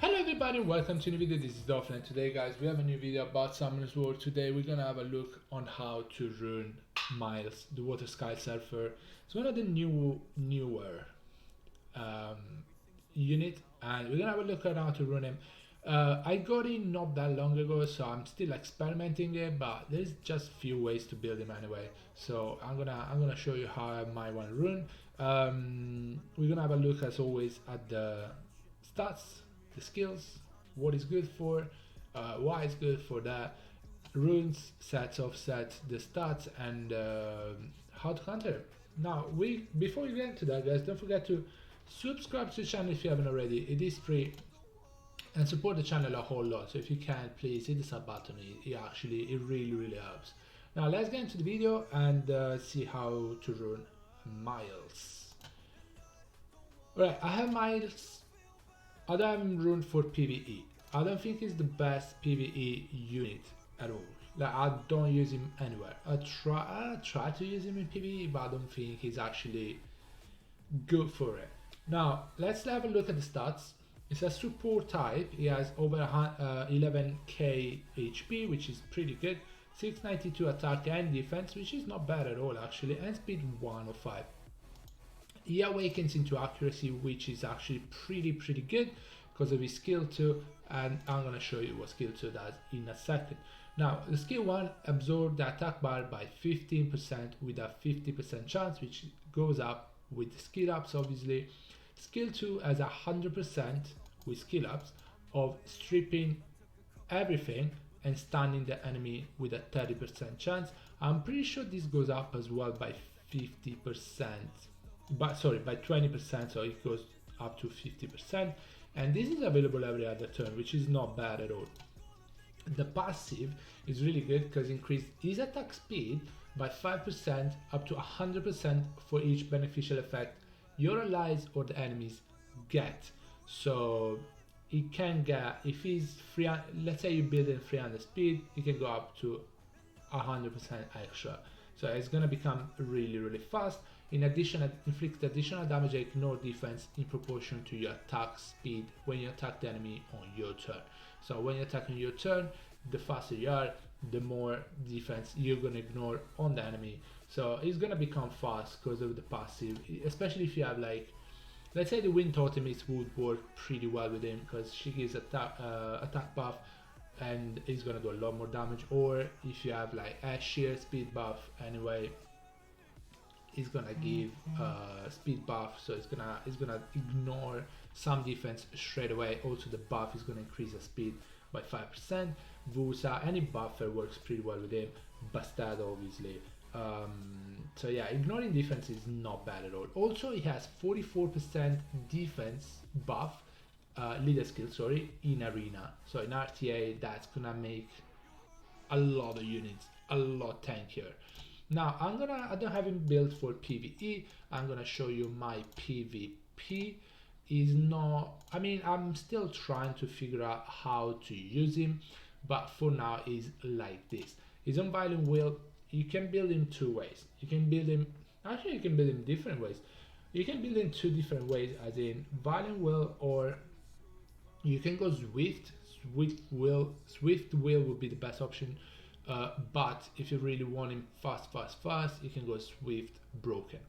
Hello everybody, welcome to a new video. This is Dolphin, and today guys we have a new video about Summoner's War. Today we're gonna have a look on how to rune Miles, the Water Sky Surfer. It's one of the newer um, unit, and we're gonna have a look at how to rune him. I got it not that long ago, so I'm still experimenting it, but there's just few ways to build him anyway. So I'm gonna show you how I have my one rune. We're gonna have a look as always at the stats, the skills, what is good for, why it's good for that, runes, sets, offsets, the stats, and how to counter. Now, before we get into that, guys, don't forget to subscribe to the channel if you haven't already. It is free, and support the channel a whole lot. So if you can, please hit the sub button. It really helps. Now let's get into the video and see how to rune Miles. Alright, I have Miles. I don't have him runed for PvE. I don't think he's the best PvE unit at all. Like, I don't use him anywhere. I try to use him in PvE, but I don't think he's actually good for it. Now let's have a look at the stats. It's a support type. He has over 11k HP, which is pretty good. 692 attack and defense, which is not bad at all actually, and speed 105. He awakens into accuracy, which is actually pretty good because of his skill 2, and I'm gonna show you what skill 2 does in a second. Now the skill 1 absorbs the attack bar by 15% with a 50% chance, which goes up with the skill ups obviously. Skill 2 has 100% with skill ups of stripping everything and stunning the enemy with a 30% chance. I'm pretty sure this goes up as well by 50%. But sorry, by 20%, so it goes up to 50%, and this is available every other turn, which is not bad at all. The passive is really good because it increases his attack speed by 5% up to 100% for each beneficial effect your allies or the enemies get. So it can get, if he's free, let's say you build in 300 speed, it can go up to 100% extra. So it's gonna become really fast. In addition, it inflicts additional damage and ignore defense in proportion to your attack speed when you attack the enemy on your turn. So when you attack on your turn, the faster you are, the more defense you're gonna ignore on the enemy. So it's gonna become fast because of the passive, especially if you have, like, let's say the Wind Totemist would work pretty well with him because she gives attack buff and it's gonna do a lot more damage. Or if you have like a sheer speed buff anyway, it's gonna give speed buff, so it's gonna ignore some defense straight away. Also the buff is gonna increase the speed by 5%. Vusa, any buffer works pretty well with him. Bastard obviously. So yeah, ignoring defense is not bad at all. Also he has 44% defense buff, leader skill, sorry, in arena. So in RTA that's gonna make a lot of units a lot tankier. Now I don't have him built for PvE. I'm gonna show you my PvP. Is not, I mean, I'm still trying to figure out how to use him, but for now is like this. He's on Violent Will. You can build him two ways. You can build him, actually you can build him different ways. You can build him two different ways, as in Violent Will, or you can go Swift Will would be the best option. But if you really want him fast, you can go Swift Broken.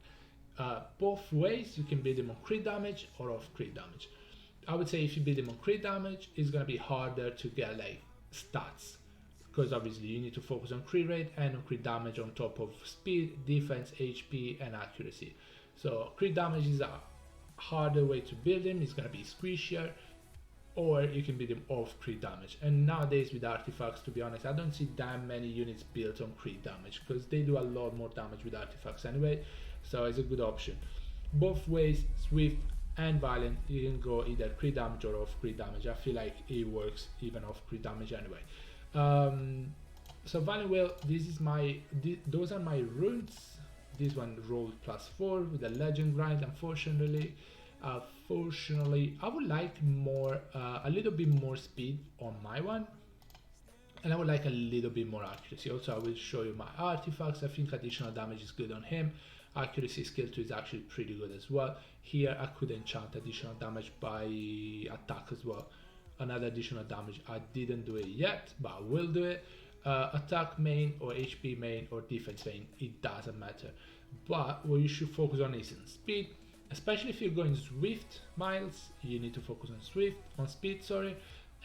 Both ways, you can build him on crit damage or off crit damage. I would say if you build him on crit damage, it's gonna be harder to get like stats, because obviously you need to focus on crit rate and on crit damage on top of speed, defense, HP, and accuracy. So crit damage is a harder way to build him. It's gonna be squishier. Or you can build them off crit damage. And nowadays with artifacts, to be honest, I don't see that many units built on crit damage because they do a lot more damage with artifacts anyway. So it's a good option. Both ways, Swift and Violent, you can go either crit damage or off crit damage. I feel like it works even off crit damage anyway. So Violent Will, those are my runes. This one rolled +4 with a legend grind, unfortunately. I would like more, a little bit more speed on my one, and I would like a little bit more accuracy. Also, I will show you my artifacts. I think additional damage is good on him. Accuracy skill 2 is actually pretty good as well. Here I could enchant additional damage by attack as well. another additional damage. I didn't do it yet, but I will do it. Attack main or HP main or defense main, it doesn't matter. But what you should focus on is speed, especially if you're going Swift Miles. You need to focus on speed, sorry,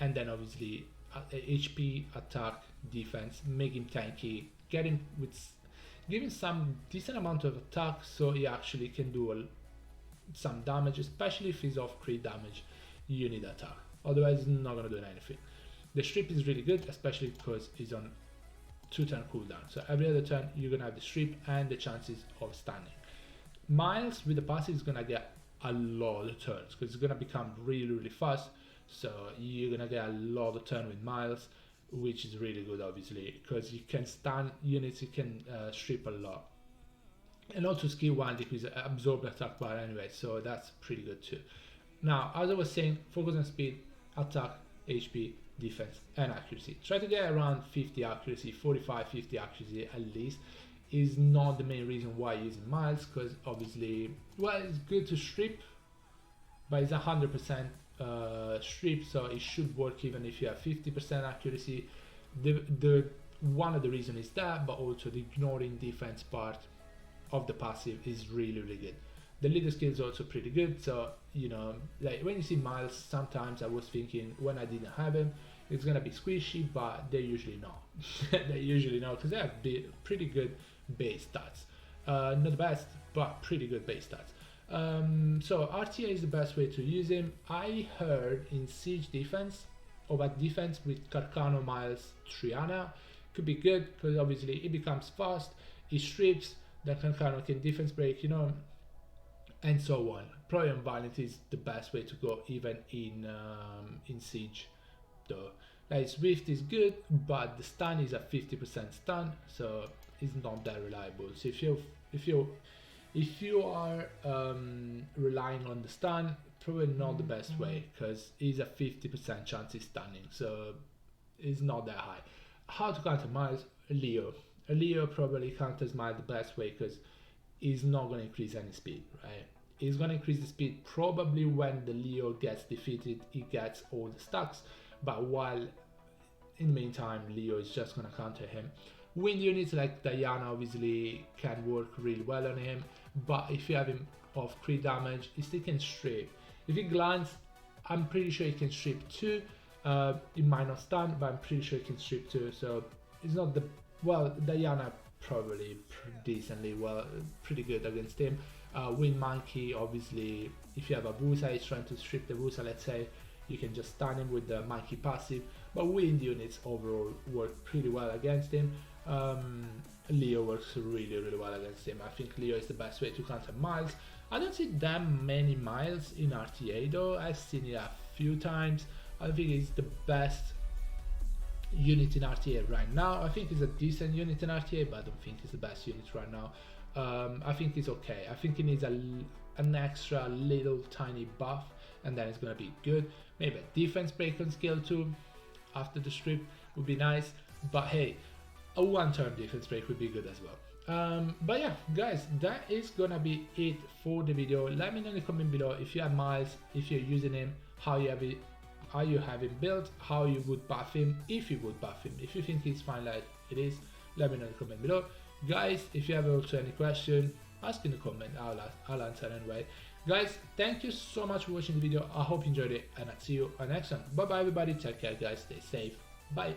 and then obviously HP, attack, defense, make him tanky, get him with giving some decent amount of attack so he actually can do some damage, especially if he's off crit damage. You need attack, otherwise it's not gonna do anything. The strip is really good, especially because it's on 2-turn cooldown, so every other turn you're gonna have the strip and the chances of stunning. Miles with the passive is gonna get a lot of turns because it's gonna become really fast, so you're gonna get a lot of turn with Miles, which is really good obviously because you can stun units, you can strip a lot, and also skill 1 decrease absorb attack bar anyway, so that's pretty good too. Now, as I was saying, focus on speed, attack, HP, defense, and accuracy. Try to get around 50 accuracy, 45-50 accuracy at least. Is not the main reason why using Miles, because obviously, well, it's good to strip, but it's 100% strip, so it should work even if you have 50% accuracy. The one of the reasons is that, but also the ignoring defense part of the passive is really good. The leader skill is also pretty good, so you know, like when you see Miles, sometimes I was thinking when I didn't have him, it's gonna be squishy, but they're usually not. They're usually not, because they have pretty good base stats. Not the best, but pretty good base stats. So RTA is the best way to use him. I heard in siege defense, or back defense with Carcano, Miles, Triana could be good because obviously it becomes fast, it strips, then Carcano can defense break, you know, and so on. Probably on Violent is the best way to go, even in siege though. Like Swift is good, but the stun is a 50% stun, so it's not that reliable. So if you are relying on the stun, probably not the best way, because it's a 50% chance he's stunning, so it's not that high. How to counter Miles? Leo probably counters Miles the best way, because he's not going to increase any speed, right? He's going to increase the speed probably when the Leo gets defeated, he gets all the stacks, but while in the meantime Leo is just going to counter him. Wind units like Diana obviously can work really well on him, but if you have him off crit damage, he still can strip. If he glance, I'm pretty sure he can strip too. It might not stun, but I'm pretty sure he can strip too, so it's not the, well, Diana probably decently well, pretty good against him. Wind Monkey, obviously, if you have a Busa, he's trying to strip the Busa, let's say, you can just stun him with the Monkey passive, but Wind units overall work pretty well against him. Leo works really well against him. I think Leo is the best way to counter Miles. I don't see that many Miles in RTA though, I've seen it a few times. I think it's the best unit in RTA right now. I think it's a decent unit in RTA, but I don't think it's the best unit right now. I think it's okay. I think it needs an extra little tiny buff, and then it's gonna be good. Maybe a defense break on skill 2 after the strip would be nice, but hey, a one-turn defense break would be good as well. But yeah, guys, that is gonna be it for the video. Let me know in the comment below if you have Miles, if you're using him, how you have him built, how you would buff him, if you would buff him. If you think he's fine like it is, let me know in the comment below. Guys, if you have also any question, ask in the comment, I'll answer anyway. Guys, thank you so much for watching the video. I hope you enjoyed it, and I'll see you on the next one. Bye bye everybody, take care guys, stay safe, bye.